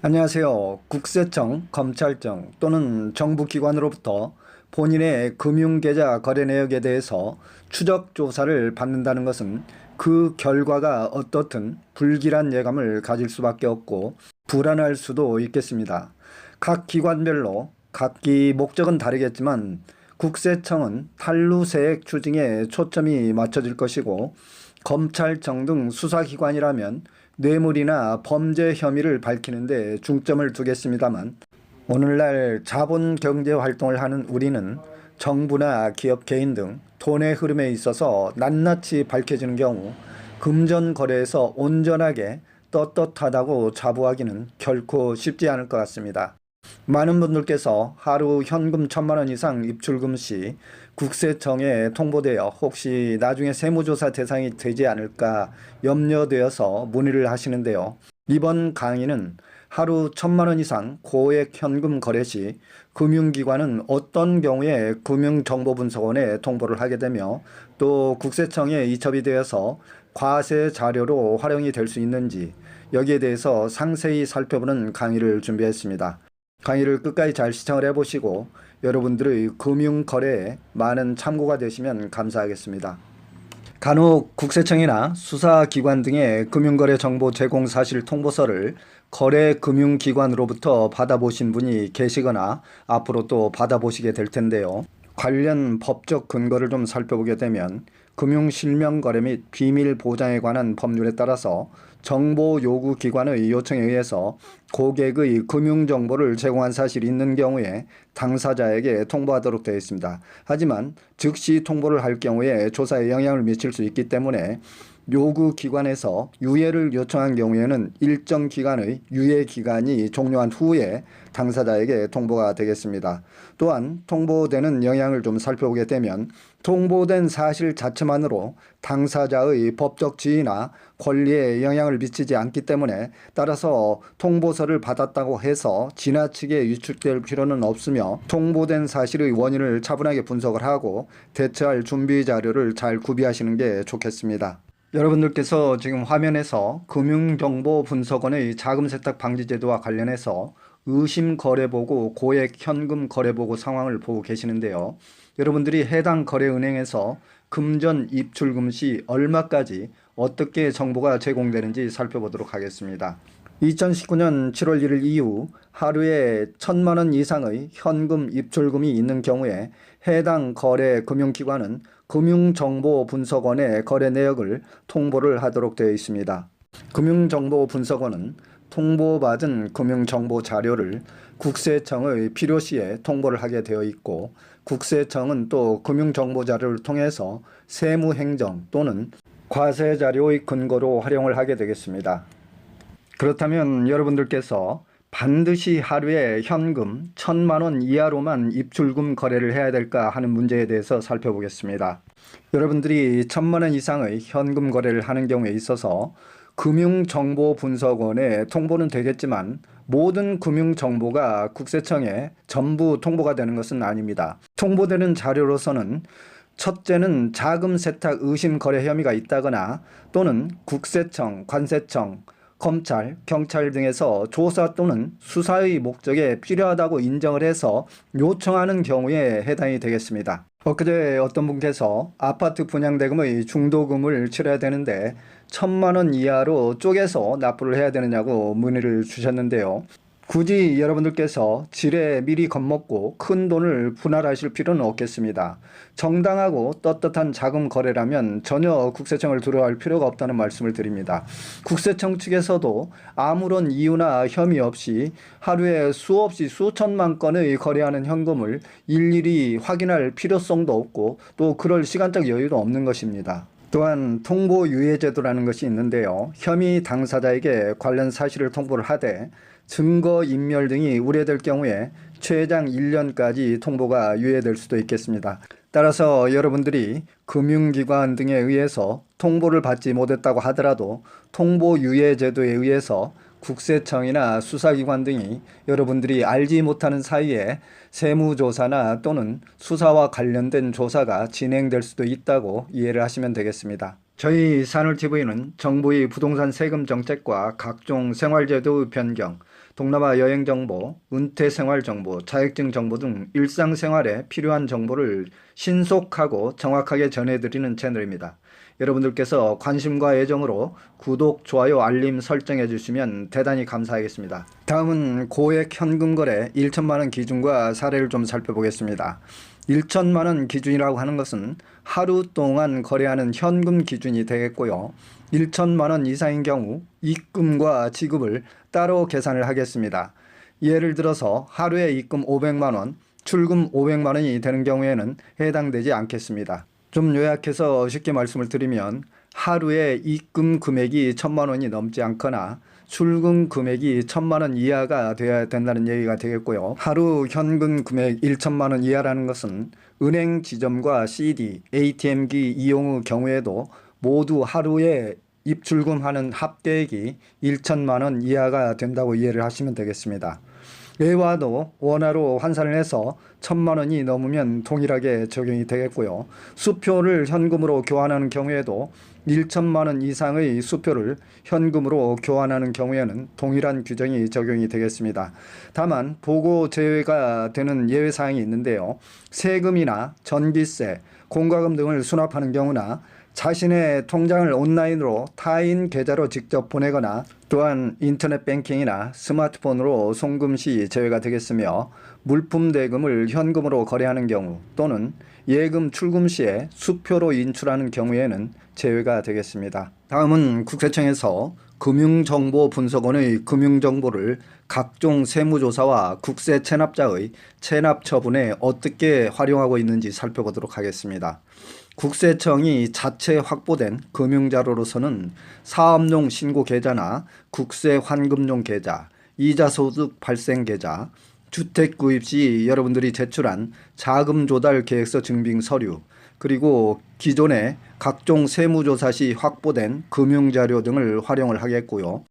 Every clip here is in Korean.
안녕하세요. 국세청, 검찰청 또는 정부기관으로부터 본인의 금융계좌 거래 내역에 대해서 추적 조사를 받는다는 것은 그 결과가 어떻든 불길한 예감을 가질 수밖에 없고 불안할 수도 있겠습니다. 각 기관별로 각기 목적은 다르겠지만 국세청은 탈루세액 추징에 초점이 맞춰질 것이고, 검찰청 등 수사기관이라면 뇌물이나 범죄 혐의를 밝히는 데 중점을 두겠습니다만, 오늘날 자본 경제 활동을 하는 우리는 정부나 기업, 개인 등 돈의 흐름에 있어서 낱낱이 밝혀지는 경우 금전 거래에서 온전하게 떳떳하다고 자부하기는 결코 쉽지 않을 것 같습니다. 많은 분들께서 하루 현금 1,000만 원 이상 입출금 시 국세청에 통보되어 혹시 나중에 세무조사 대상이 되지 않을까 염려되어서 문의를 하시는데요. 이번 강의는 하루 1,000만 원 이상 고액 현금 거래 시 금융기관은 어떤 경우에 금융정보분석원에 통보를 하게 되며, 또 국세청에 이첩이 되어서 과세 자료로 활용이 될 수 있는지, 여기에 대해서 상세히 살펴보는 강의를 준비했습니다. 강의를 끝까지 잘 시청을 해보시고 여러분들의 금융거래에 많은 참고가 되시면 감사하겠습니다. 간혹 국세청이나 수사기관 등의 금융거래 정보 제공 사실 통보서를 거래금융기관으로부터 받아보신 분이 계시거나 앞으로 또 받아보시게 될 텐데요. 관련 법적 근거를 좀 살펴보게 되면 금융실명거래 및 비밀보장에 관한 법률에 따라서 정보요구기관의 요청에 의해서 고객의 금융정보를 제공한 사실이 있는 경우에 당사자에게 통보하도록 되어 있습니다. 하지만 즉시 통보를 할 경우에 조사에 영향을 미칠 수 있기 때문에 요구기관에서 유예를 요청한 경우에는 일정 기간의 유예기간이 종료한 후에 당사자에게 통보가 되겠습니다. 또한 통보되는 영향을 좀 살펴보게 되면 통보된 사실 자체만으로 당사자의 법적 지위나 권리에 영향을 미치지 않기 때문에, 따라서 통보서를 받았다고 해서 지나치게 유축될 필요는 없으며 통보된 사실의 원인을 차분하게 분석을 하고 대처할 준비 자료를 잘 구비하시는 게 좋겠습니다. 여러분들께서 지금 화면에서 금융정보분석원의 자금세탁 방지제도와 관련해서 의심거래보고, 고액 현금 거래보고 상황을 보고 계시는데요. 여러분들이 해당 거래은행에서 금전 입출금 시 얼마까지 어떻게 정보가 제공되는지 살펴보도록 하겠습니다. 2019년 7월 1일 이후 하루에 1,000만 원 이상의 현금 입출금이 있는 경우에 해당 거래 금융기관은 금융정보분석원에 거래 내역을 통보를 하도록 되어 있습니다. 금융정보분석원은 통보받은 금융정보 자료를 국세청의 필요시에 통보를 하게 되어 있고, 국세청은 또 금융정보 자료를 통해서 세무행정 또는 과세 자료의 근거로 활용을 하게 되겠습니다. 그렇다면 여러분들께서 반드시 하루에 현금 1,000만 원 이하로만 입출금 거래를 해야 될까 하는 문제에 대해서 살펴보겠습니다. 여러분들이 1,000만 원 이상의 현금 거래를 하는 경우에 있어서 금융정보분석원에 통보는 되겠지만 모든 금융정보가 국세청에 전부 통보가 되는 것은 아닙니다. 통보되는 자료로서는 첫째는 자금 세탁 의심 거래 혐의가 있다거나, 또는 국세청, 관세청, 검찰, 경찰 등에서 조사 또는 수사의 목적에 필요하다고 인정을 해서 요청하는 경우에 해당이 되겠습니다. 엊그제 어떤 분께서 아파트 분양대금의 중도금을 치러야 되는데 1,000만 원 이하로 쪼개서 납부를 해야 되느냐고 문의를 주셨는데요. 굳이 여러분들께서 지레 미리 겁먹고 큰 돈을 분할하실 필요는 없겠습니다. 정당하고 떳떳한 자금 거래라면 전혀 국세청을 두려워할 필요가 없다는 말씀을 드립니다. 국세청 측에서도 아무런 이유나 혐의 없이 하루에 수없이 수천만 건의 거래하는 현금을 일일이 확인할 필요성도 없고 또 그럴 시간적 여유도 없는 것입니다. 또한 통보유예제도라는 것이 있는데요. 혐의 당사자에게 관련 사실을 통보를 하되 증거인멸 등이 우려될 경우에 최장 1년까지 통보가 유예될 수도 있겠습니다. 따라서 여러분들이 금융기관 등에 의해서 통보를 받지 못했다고 하더라도 통보유예제도에 의해서 국세청이나 수사기관 등이 여러분들이 알지 못하는 사이에 세무조사나 또는 수사와 관련된 조사가 진행될 수도 있다고 이해를 하시면 되겠습니다. 저희 산울TV는 정부의 부동산 세금 정책과 각종 생활제도 변경, 동남아 여행 정보, 은퇴 생활 정보, 자격증 정보 등 일상생활에 필요한 정보를 신속하고 정확하게 전해드리는 채널입니다. 여러분들께서 관심과 애정으로 구독, 좋아요, 알림 설정해 주시면 대단히 감사하겠습니다. 다음은 고액 현금 거래 1천만 원 기준과 사례를 좀 살펴보겠습니다. 1천만 원 기준이라고 하는 것은 하루 동안 거래하는 현금 기준이 되겠고요. 1천만 원 이상인 경우 입금과 지급을 따로 계산을 하겠습니다. 예를 들어서 하루에 입금 500만 원, 출금 500만 원이 되는 경우에는 해당되지 않겠습니다. 좀 요약해서 쉽게 말씀을 드리면 하루에 입금 금액이 1,000만 원이 넘지 않거나 출금 금액이 1,000만 원 이하가 되어야 된다는 얘기가 되겠고요. 하루 현금 금액 1천만 원 이하라는 것은 은행 지점과 CD, ATM기 이용 후 경우에도 모두 하루에 입출금하는 합계액이 1천만 원 이하가 된다고 이해를 하시면 되겠습니다. 외화도 원화로 환산을 해서 1,000만 원이 넘으면 동일하게 적용이 되겠고요. 수표를 현금으로 교환하는 경우에도 1천만 원 이상의 수표를 현금으로 교환하는 경우에는 동일한 규정이 적용이 되겠습니다. 다만 보고 제외가 되는 예외사항이 있는데요. 세금이나 전기세, 공과금 등을 수납하는 경우나 자신의 통장을 온라인으로 타인 계좌로 직접 보내거나 또한 인터넷 뱅킹이나 스마트폰으로 송금 시 제외가 되겠으며 물품 대금을 현금으로 거래하는 경우 또는 예금 출금 시에 수표로 인출하는 경우에는 제외가 되겠습니다. 다음은 국세청에서 금융정보분석원의 금융정보를 각종 세무조사와 국세 체납자의 체납 처분에 어떻게 활용하고 있는지 살펴보도록 하겠습니다. 국세청이 자체 확보된 금융자료로서는 사업용 신고계좌나 국세환급용 계좌, 이자소득 발생계좌, 주택구입 시 여러분들이 제출한 자금조달계획서 증빙 서류, 그리고 기존의 각종 세무조사 시 확보된 금융자료 등을 활용을 하겠고요.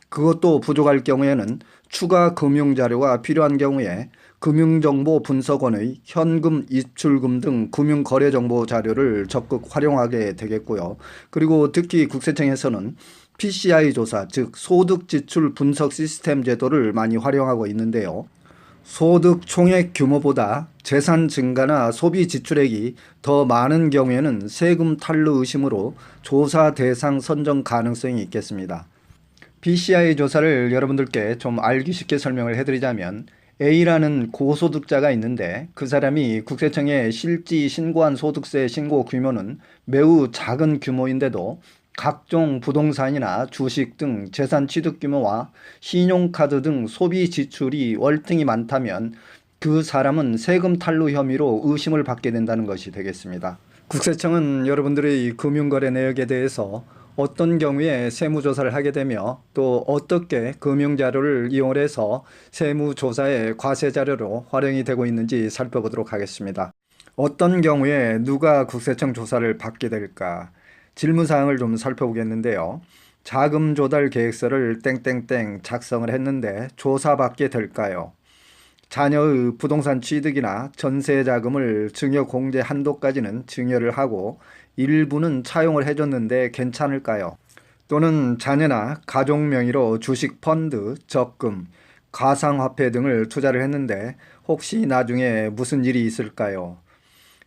그것도 부족할 경우에는 추가 금융자료가 필요한 경우에 금융정보분석원의 현금, 입출금 등 금융거래정보 자료를 적극 활용하게 되겠고요. 그리고 특히 국세청에서는 PCI 조사, 즉 소득지출 분석 시스템 제도를 많이 활용하고 있는데요. 소득 총액 규모보다 재산 증가나 소비 지출액이 더 많은 경우에는 세금 탈루 의심으로 조사 대상 선정 가능성이 있겠습니다. PCI 조사를 여러분들께 좀 알기 쉽게 설명을 해드리자면 A라는 고소득자가 있는데 그 사람이 국세청에 실지 신고한 소득세 신고 규모는 매우 작은 규모인데도 각종 부동산이나 주식 등 재산 취득 규모와 신용카드 등 소비 지출이 월등히 많다면 그 사람은 세금 탈루 혐의로 의심을 받게 된다는 것이 되겠습니다. 국세청은 여러분들의 금융거래 내역에 대해서 어떤 경우에 세무조사를 하게 되며 또 어떻게 금융자료를 이용해서 세무조사의 과세자료로 활용이 되고 있는지 살펴보도록 하겠습니다. 어떤 경우에 누가 국세청 조사를 받게 될까? 질문사항을 좀 살펴보겠는데요. 자금 조달 계획서를 땡땡땡 작성을 했는데 조사받게 될까요? 자녀의 부동산 취득이나 전세 자금을 증여 공제 한도까지는 증여를 하고 일부는 차용을 해줬는데 괜찮을까요? 또는 자녀나 가족 명의로 주식 펀드, 적금, 가상화폐 등을 투자를 했는데 혹시 나중에 무슨 일이 있을까요?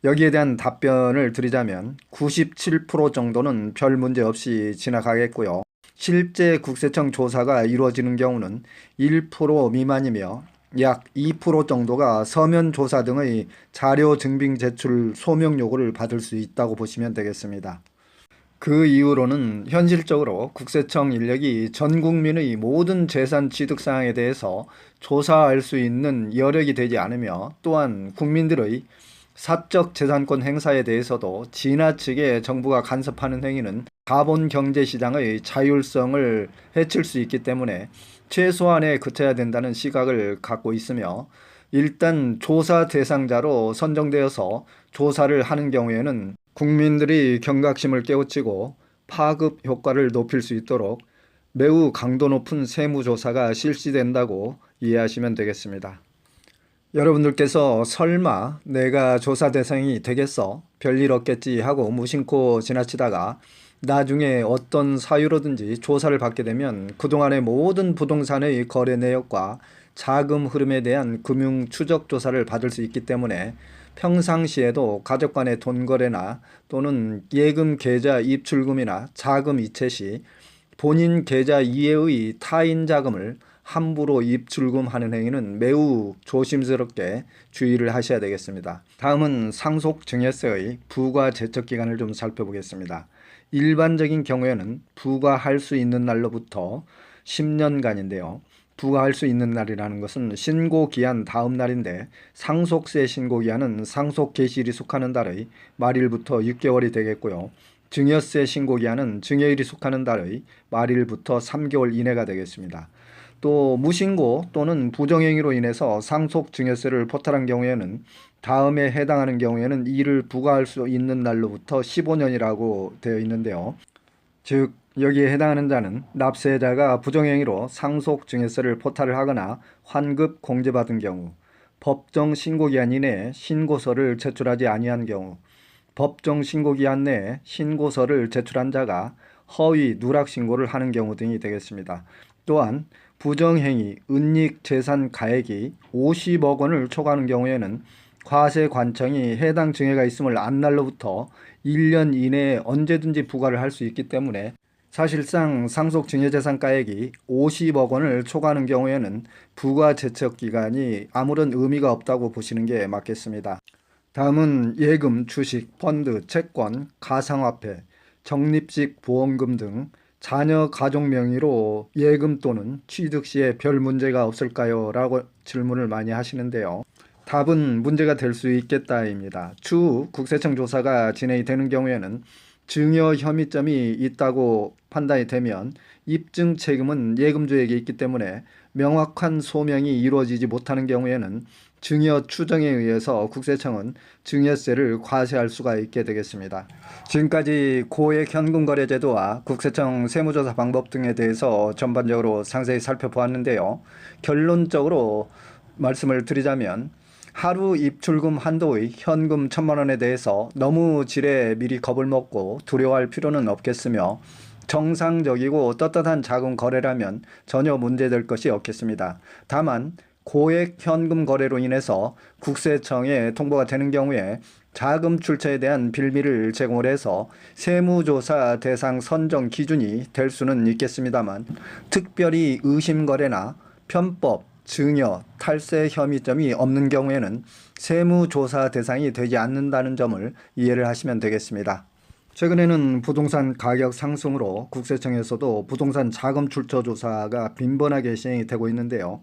여기에 대한 답변을 드리자면 97% 정도는 별 문제 없이 지나가겠고요. 실제 국세청 조사가 이루어지는 경우는 1% 미만이며 약 2% 정도가 서면 조사 등의 자료 증빙 제출 소명 요구를 받을 수 있다고 보시면 되겠습니다. 그 이후로는 현실적으로 국세청 인력이 전 국민의 모든 재산 취득 사항에 대해서 조사할 수 있는 여력이 되지 않으며 또한 국민들의 사적 재산권 행사에 대해서도 지나치게 정부가 간섭하는 행위는 자본 경제 시장의 자율성을 해칠 수 있기 때문에 최소한에 그쳐야 된다는 시각을 갖고 있으며 일단 조사 대상자로 선정되어서 조사를 하는 경우에는 국민들이 경각심을 깨우치고 파급 효과를 높일 수 있도록 매우 강도 높은 세무조사가 실시된다고 이해하시면 되겠습니다. 여러분들께서 설마 내가 조사 대상이 되겠어? 별일 없겠지 하고 무심코 지나치다가 나중에 어떤 사유로든지 조사를 받게 되면 그동안의 모든 부동산의 거래 내역과 자금 흐름에 대한 금융 추적 조사를 받을 수 있기 때문에 평상시에도 가족 간의 돈 거래나 또는 예금 계좌 입출금이나 자금 이체 시 본인 계좌 이외의 타인 자금을 함부로 입출금하는 행위는 매우 조심스럽게 주의를 하셔야 되겠습니다. 다음은 상속증여세의 부과 제척 기간을 좀 살펴보겠습니다. 일반적인 경우에는 부과할 수 있는 날로부터 10년간인데요. 부과할 수 있는 날이라는 것은 신고기한 다음 날인데 상속세 신고기한은 상속 개시일이 속하는 달의 말일부터 6개월이 되겠고요. 증여세 신고기한은 증여일이 속하는 달의 말일부터 3개월 이내가 되겠습니다. 또 무신고 또는 부정행위로 인해서 상속증여세를 포탈한 경우에는 다음에 해당하는 경우에는 이를 부과할 수 있는 날로부터 15년이라고 되어 있는데요. 즉 여기에 해당하는 자는 납세자가 부정행위로 상속증여세를 포탈을 하거나 환급 공제받은 경우, 법정 신고기한 이내에 신고서를 제출하지 아니한 경우, 법정 신고기한 내에 신고서를 제출한 자가 허위 누락 신고를 하는 경우 등이 되겠습니다. 또한 부정행위 은닉재산 가액이 50억 원을 초과하는 경우에는 과세관청이 해당 증여가 있음을 안 날로부터 1년 이내에 언제든지 부과를 할 수 있기 때문에 사실상 상속증여재산가액이 50억 원을 초과하는 경우에는 부과 제척 기간이 아무런 의미가 없다고 보시는 게 맞겠습니다. 다음은 예금, 주식, 펀드, 채권, 가상화폐, 적립식 보험금 등 자녀 가족 명의로 예금 또는 취득 시에 별 문제가 없을까요? 라고 질문을 많이 하시는데요. 답은 문제가 될 수 있겠다입니다. 추후 국세청 조사가 진행이 되는 경우에는 증여 혐의점이 있다고 판단이 되면 입증 책임은 예금주에게 있기 때문에 명확한 소명이 이루어지지 못하는 경우에는 증여 추정에 의해서 국세청은 증여세를 과세할 수가 있게 되겠습니다. 지금까지 고액 현금 거래 제도와 국세청 세무조사 방법 등에 대해서 전반적으로 상세히 살펴보았는데요. 결론적으로 말씀을 드리자면 하루 입출금 한도의 현금 1,000만 원에 대해서 너무 지레 미리 겁을 먹고 두려워할 필요는 없겠으며 정상적이고 떳떳한 자금 거래라면 전혀 문제될 것이 없겠습니다. 다만 고액 현금 거래로 인해서 국세청에 통보가 되는 경우에 자금 출처에 대한 빌미를 제공을 해서 세무조사 대상 선정 기준이 될 수는 있겠습니다만 특별히 의심 거래나 편법, 증여, 탈세 혐의점이 없는 경우에는 세무조사 대상이 되지 않는다는 점을 이해를 하시면 되겠습니다. 최근에는 부동산 가격 상승으로 국세청에서도 부동산 자금 출처 조사가 빈번하게 시행이 되고 있는데요.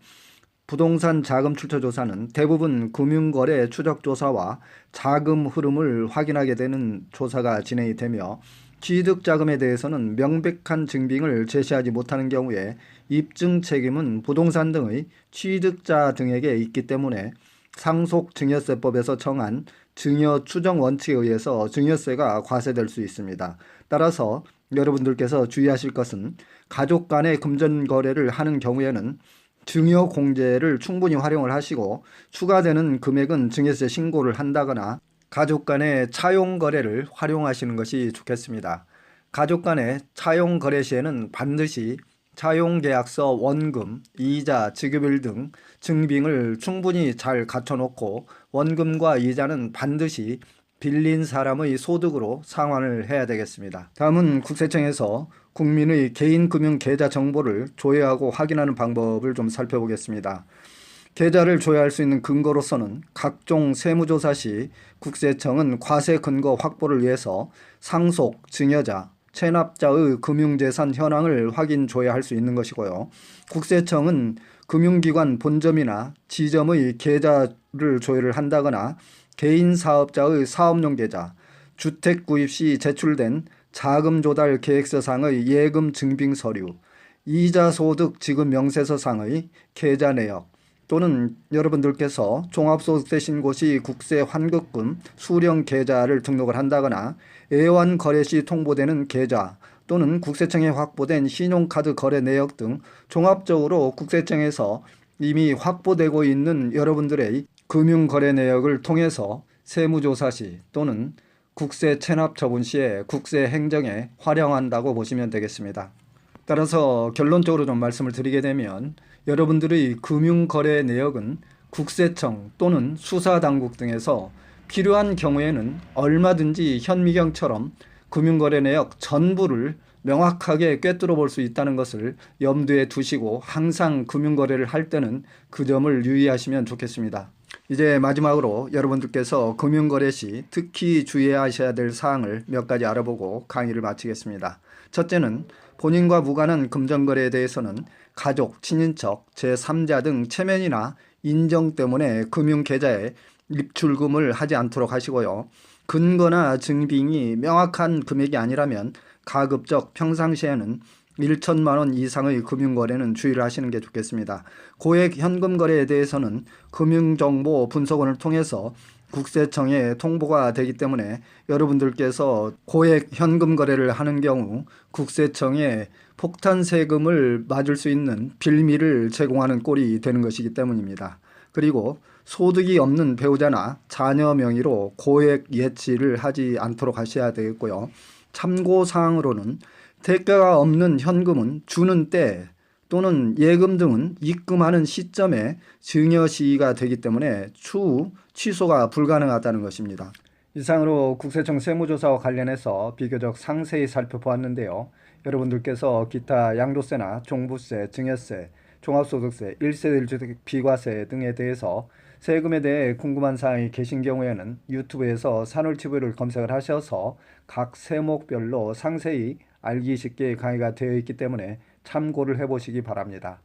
부동산 자금 출처 조사는 대부분 금융거래 추적 조사와 자금 흐름을 확인하게 되는 조사가 진행이 되며 취득자금에 대해서는 명백한 증빙을 제시하지 못하는 경우에 입증 책임은 부동산 등의 취득자 등에게 있기 때문에 상속증여세법에서 정한 증여 추정 원칙에 의해서 증여세가 과세될 수 있습니다. 따라서 여러분들께서 주의하실 것은 가족 간의 금전 거래를 하는 경우에는 증여 공제를 충분히 활용을 하시고 추가되는 금액은 증여세 신고를 한다거나 가족 간의 차용 거래를 활용하시는 것이 좋겠습니다. 가족 간의 차용 거래 시에는 반드시 차용계약서 원금, 이자, 지급일 등 증빙을 충분히 잘 갖춰놓고 원금과 이자는 반드시 빌린 사람의 소득으로 상환을 해야 되겠습니다. 다음은 국세청에서 국민의 개인금융 계좌 정보를 조회하고 확인하는 방법을 좀 살펴보겠습니다. 계좌를 조회할 수 있는 근거로서는 각종 세무조사 시 국세청은 과세 근거 확보를 위해서 상속, 증여자, 체납자의 금융재산 현황을 확인 조회할 수 있는 것이고요. 국세청은 금융기관 본점이나 지점의 계좌를 조회를 한다거나 개인 사업자의 사업용 계좌, 주택 구입 시 제출된 자금 조달 계획서상의 예금 증빙 서류, 이자 소득 지급 명세서상의 계좌 내역 또는 여러분들께서 종합소득세 신고 시 국세 환급금 수령 계좌를 등록을 한다거나 애완 거래 시 통보되는 계좌 또는 국세청에 확보된 신용카드 거래 내역 등 종합적으로 국세청에서 이미 확보되고 있는 여러분들의 금융거래 내역을 통해서 세무조사 시 또는 국세 체납 처분 시에 국세 행정에 활용한다고 보시면 되겠습니다. 따라서 결론적으로 좀 말씀을 드리게 되면 여러분들의 금융거래 내역은 국세청 또는 수사당국 등에서 필요한 경우에는 얼마든지 현미경처럼 금융거래 내역 전부를 명확하게 꿰뚫어 볼 수 있다는 것을 염두에 두시고 항상 금융거래를 할 때는 그 점을 유의하시면 좋겠습니다. 이제 마지막으로 여러분들께서 금융거래 시 특히 주의하셔야 될 사항을 몇 가지 알아보고 강의를 마치겠습니다. 첫째는 본인과 무관한 금전거래에 대해서는 가족, 친인척, 제3자 등 체면이나 인정 때문에 금융계좌에 입출금을 하지 않도록 하시고요. 근거나 증빙이 명확한 금액이 아니라면 가급적 평상시에는 1천만 원 이상의 금융거래는 주의를 하시는 게 좋겠습니다. 고액 현금 거래에 대해서는 금융정보 분석원을 통해서 국세청에 통보가 되기 때문에 여러분들께서 고액 현금 거래를 하는 경우 국세청에 폭탄 세금을 맞을 수 있는 빌미를 제공하는 꼴이 되는 것이기 때문입니다. 그리고 소득이 없는 배우자나 자녀 명의로 고액 예치를 하지 않도록 하셔야 되겠고요. 참고사항으로는 대가가 없는 현금은 주는 때 또는 예금 등은 입금하는 시점에 증여시기가 되기 때문에 추후 취소가 불가능하다는 것입니다. 이상으로 국세청 세무조사와 관련해서 비교적 상세히 살펴보았는데요. 여러분들께서 기타 양도세나 종부세, 증여세, 종합소득세, 1세대 1주택 비과세 등에 대해서 세금에 대해 궁금한 사항이 계신 경우에는 유튜브에서 산울TV를 검색을 하셔서 각 세목별로 상세히 알기 쉽게 강의가 되어 있기 때문에 참고를 해보시기 바랍니다.